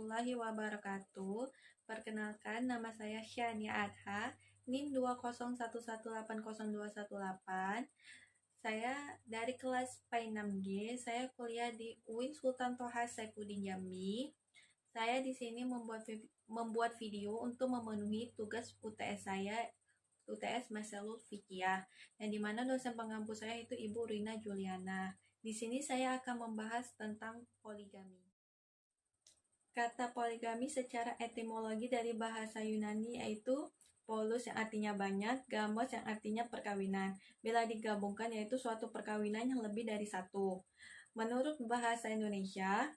warahmatullahi wabarakatuh. Perkenalkan, nama saya Syania Adha, NIM 201180218. Saya dari kelas P6G, saya kuliah di UIN Sultan Toha Saifuddin Jambi. Saya di sini membuat video untuk memenuhi tugas UTS saya, UTS Masalul Fikih, yang dimana dosen pengampu saya itu Ibu Rina Juliana. Di sini saya akan membahas tentang poligami. Kata poligami secara etimologi dari bahasa Yunani yaitu polus yang artinya banyak, gamos yang artinya perkawinan. Bila digabungkan yaitu suatu perkawinan yang lebih dari satu. Menurut bahasa Indonesia,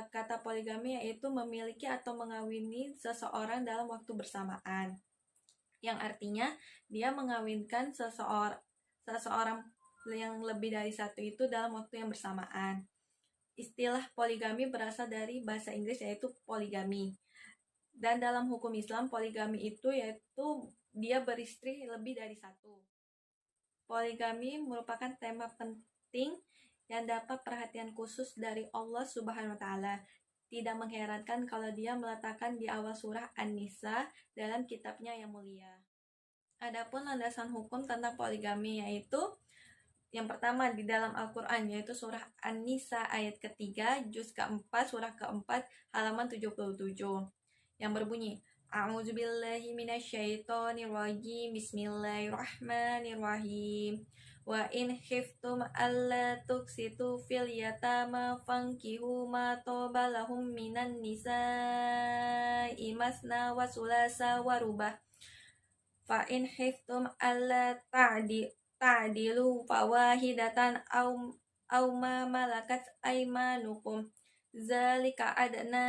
kata poligami yaitu memiliki atau mengawini seseorang dalam waktu bersamaan. Yang artinya dia mengawinkan seseorang yang lebih dari satu itu dalam waktu yang bersamaan. Istilah poligami berasal dari bahasa Inggris yaitu poligami. Dan dalam hukum Islam, poligami itu yaitu dia beristri lebih dari satu. Poligami merupakan tema penting yang dapat perhatian khusus dari Allah Subhanahu wa Ta'ala. Tidak mengherankan kalau dia meletakkan di awal surah An-Nisa dalam kitabnya yang mulia. Adapun landasan hukum tentang poligami yaitu yang pertama di dalam Al-Quran yaitu surah An-Nisa ayat ketiga, juz keempat, surah keempat, halaman 77 yang berbunyi A'udzubillahi minasyaitonirrajim, Bismillahirrahmanirrahim. Wa in khiftum alla tuksitu fil yatama fankihu ma toba lahum minan nisa'i masna wa sulasa wa rubah. Fa in khiftum alla ta'dilu fawahidatan aw ma malakat aymanukum zalika adna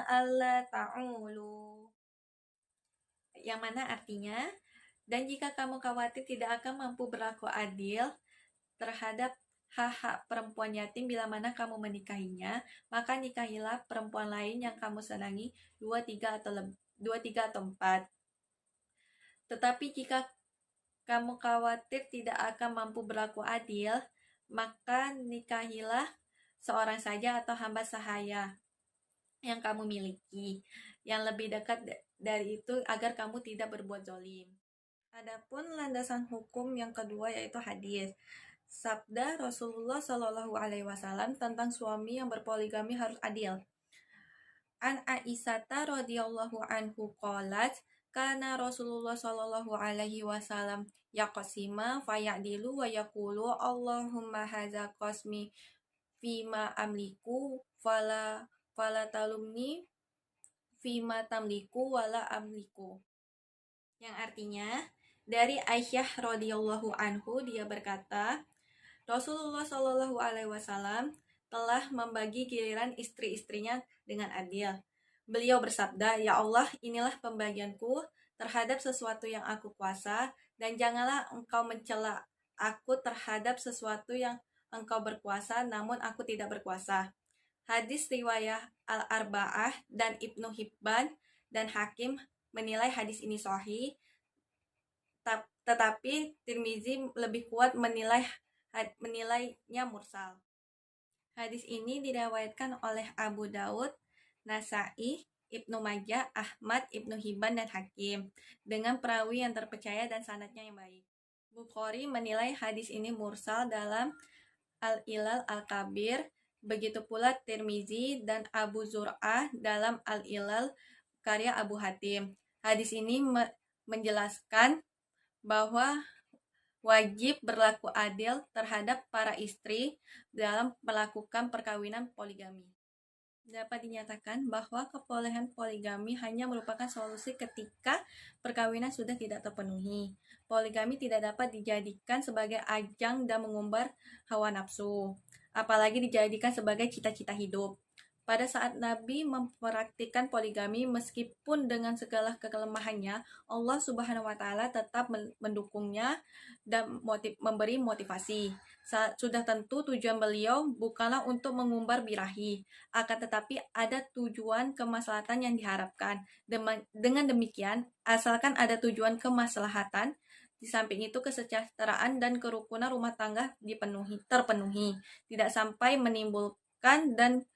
alla ta'ulu, yang mana artinya, dan jika kamu khawatir tidak akan mampu berlaku adil terhadap hak-hak perempuan yatim bila mana kamu menikahinya, maka nikahilah perempuan lain yang kamu senangi 2, 3 atau 4. Tetapi jika kamu khawatir tidak akan mampu berlaku adil, maka nikahilah seorang saja atau hamba sahaya yang kamu miliki, yang lebih dekat dari itu agar kamu tidak berbuat zalim. Adapun landasan hukum yang kedua yaitu hadis. Sabda Rasulullah Shallallahu Alaihi Wasallam tentang suami yang berpoligami harus adil. An Aisyata radhiyallahu anhu qalat kana Rasulullah Shallallahu Alaihi Wasallam yaqsima fayadilu wa yaqulu Allahumma hadza qasmi fima amliku fala talumni fima tamliku wala amliku, yang artinya dari Aisyah radhiyallahu anhu dia berkata Rasulullah Shallallahu Alaihi Wasallam telah membagi giliran istri-istrinya dengan adil. Beliau bersabda, Ya Allah, inilah pembagianku terhadap sesuatu yang aku kuasa, dan janganlah engkau mencela aku terhadap sesuatu yang engkau berkuasa, namun aku tidak berkuasa. Hadis riwayat Al-Arba'ah dan Ibnu Hibban dan Hakim menilai hadis ini sahih, tetapi Tirmizi lebih kuat menilainya mursal. Hadis ini diriwayatkan oleh Abu Daud, Nasa'i, Ibnu Majah, Ahmad, Ibnu Hibban, dan Hakim dengan perawi yang terpercaya dan sanadnya yang baik. Bukhari menilai hadis ini mursal dalam Al-Ilal Al-Kabir, begitu pula Tirmizi dan Abu Zur'ah dalam Al-Ilal karya Abu Hatim. Hadis ini menjelaskan bahwa wajib berlaku adil terhadap para istri dalam melakukan perkawinan poligami. Dapat dinyatakan bahwa kebolehan poligami hanya merupakan solusi ketika perkawinan sudah tidak terpenuhi. Poligami tidak dapat dijadikan sebagai ajang dan mengumbar hawa nafsu, apalagi dijadikan sebagai cita-cita hidup. Pada saat Nabi mempraktikkan poligami, meskipun dengan segala kelemahannya, Allah Subhanahu wa Ta'ala tetap mendukungnya dan memberi motivasi. Sudah tentu tujuan beliau bukanlah untuk mengumbar birahi, akan tetapi ada tujuan kemaslahatan yang diharapkan. Dengan demikian, asalkan ada tujuan kemaslahatan, di samping itu kesejahteraan dan kerukunan rumah tangga terpenuhi, tidak sampai menimbulkan dan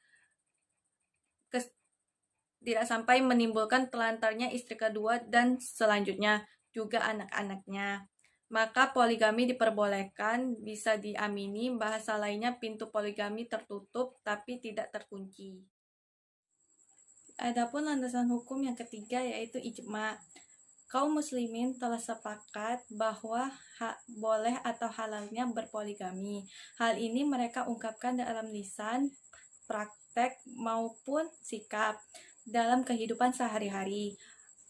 tidak sampai menimbulkan telantarnya istri kedua dan selanjutnya juga anak-anaknya. Maka poligami diperbolehkan, bisa diamini, bahasa lainnya pintu poligami tertutup tapi tidak terkunci. Adapun landasan hukum yang ketiga yaitu ijma. Kaum muslimin telah sepakat bahwa boleh atau halalnya berpoligami. Hal ini mereka ungkapkan dalam lisan, praktek maupun sikap dalam kehidupan sehari-hari.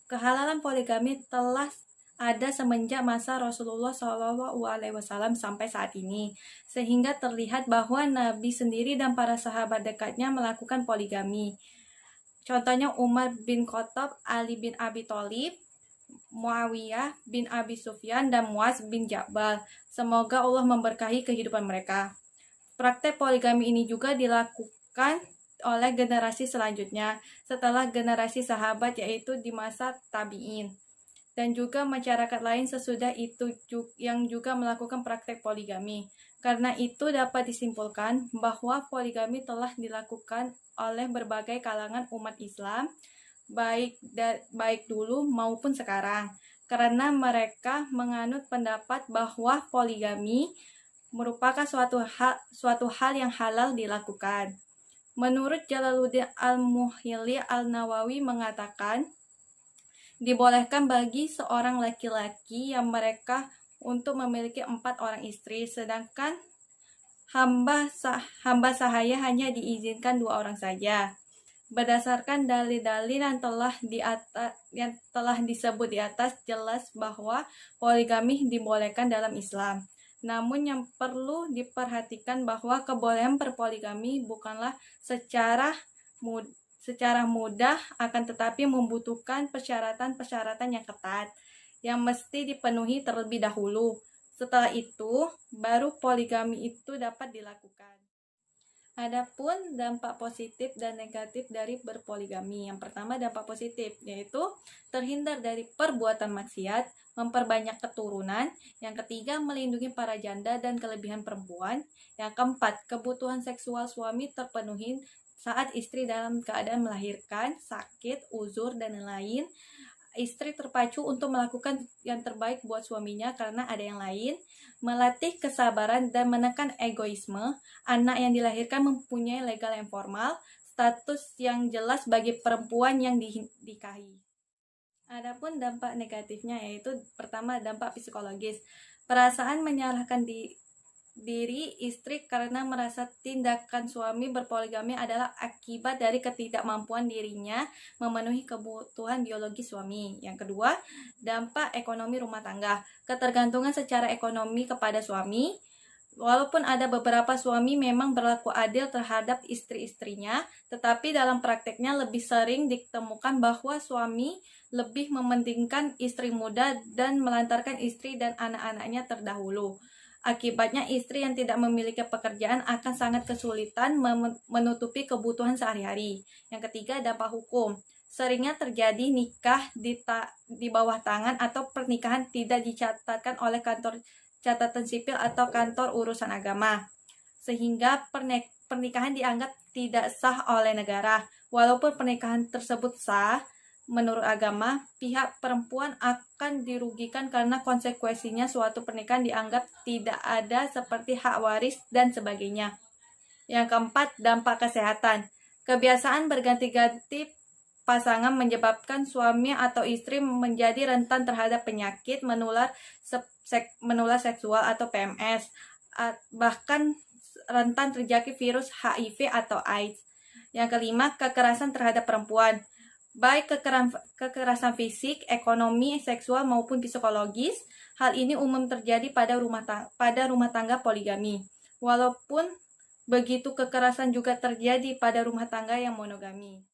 Kehalalan poligami telah ada semenjak masa Rasulullah SAW sampai saat ini, sehingga terlihat bahwa Nabi sendiri dan para sahabat dekatnya melakukan poligami. Contohnya Umar bin Khattab, Ali bin Abi Thalib, Muawiyah bin Abi Sufyan, dan Muaz bin Jabal. Semoga Allah memberkahi kehidupan mereka. Praktek poligami ini juga dilakukan oleh generasi selanjutnya setelah generasi sahabat, yaitu di masa tabi'in, dan juga masyarakat lain sesudah itu yang juga melakukan praktek poligami. Karena itu dapat disimpulkan bahwa poligami telah dilakukan oleh berbagai kalangan umat Islam, baik dulu maupun sekarang, karena mereka menganut pendapat bahwa poligami merupakan suatu hal yang halal dilakukan. Menurut Jalaluddin Al-Muhyili Al-Nawawi mengatakan, dibolehkan bagi seorang laki-laki yang mereka untuk memiliki 4 orang istri, sedangkan hamba sahaya hanya diizinkan 2 orang saja. Berdasarkan dalil-dalil yang telah disebut di atas, jelas bahwa poligami dibolehkan dalam Islam. Namun yang perlu diperhatikan bahwa kebolehan berpoligami bukanlah secara mudah, akan tetapi membutuhkan persyaratan-persyaratan yang ketat yang mesti dipenuhi terlebih dahulu. Setelah itu, baru poligami itu dapat dilakukan. Adapun dampak positif dan negatif dari berpoligami. Yang pertama, dampak positif, yaitu terhindar dari perbuatan maksiat, memperbanyak keturunan. Yang ketiga, melindungi para janda dan kelebihan perempuan. Yang keempat, kebutuhan seksual suami terpenuhi saat istri dalam keadaan melahirkan, sakit, uzur, dan lain-lain. Istri terpacu untuk melakukan yang terbaik buat suaminya karena ada yang lain. Melatih kesabaran dan menekan egoisme. Anak yang dilahirkan mempunyai legal yang formal, status yang jelas bagi perempuan yang dinikahi. Adapun dampak negatifnya yaitu pertama, dampak psikologis. Perasaan menyalahkan diri istri karena merasa tindakan suami berpoligami adalah akibat dari ketidakmampuan dirinya memenuhi kebutuhan biologi suami. Yang kedua, dampak ekonomi rumah tangga. Ketergantungan secara ekonomi kepada suami. Walaupun ada beberapa suami memang berlaku adil terhadap istri-istrinya, tetapi dalam prakteknya lebih sering ditemukan bahwa suami lebih mementingkan istri muda dan melantarkan istri dan anak-anaknya terdahulu. Akibatnya istri yang tidak memiliki pekerjaan akan sangat kesulitan menutupi kebutuhan sehari-hari. Yang ketiga, dampak hukum. Seringnya terjadi nikah di bawah tangan atau pernikahan tidak dicatatkan oleh kantor catatan sipil atau kantor urusan agama, sehingga pernikahan dianggap tidak sah oleh negara. Walaupun pernikahan tersebut sah, menurut agama, pihak perempuan akan dirugikan karena konsekuensinya suatu pernikahan dianggap tidak ada seperti hak waris dan sebagainya. Yang keempat, dampak kesehatan. Kebiasaan berganti-ganti pasangan menyebabkan suami atau istri menjadi rentan terhadap penyakit menular seksual atau PMS, bahkan rentan terjangkit virus HIV atau AIDS. Yang kelima, kekerasan terhadap perempuan. Baik kekerasan fisik, ekonomi, seksual maupun psikologis. Hal ini umum terjadi pada rumah tangga poligami. Walaupun begitu, kekerasan juga terjadi pada rumah tangga yang monogami.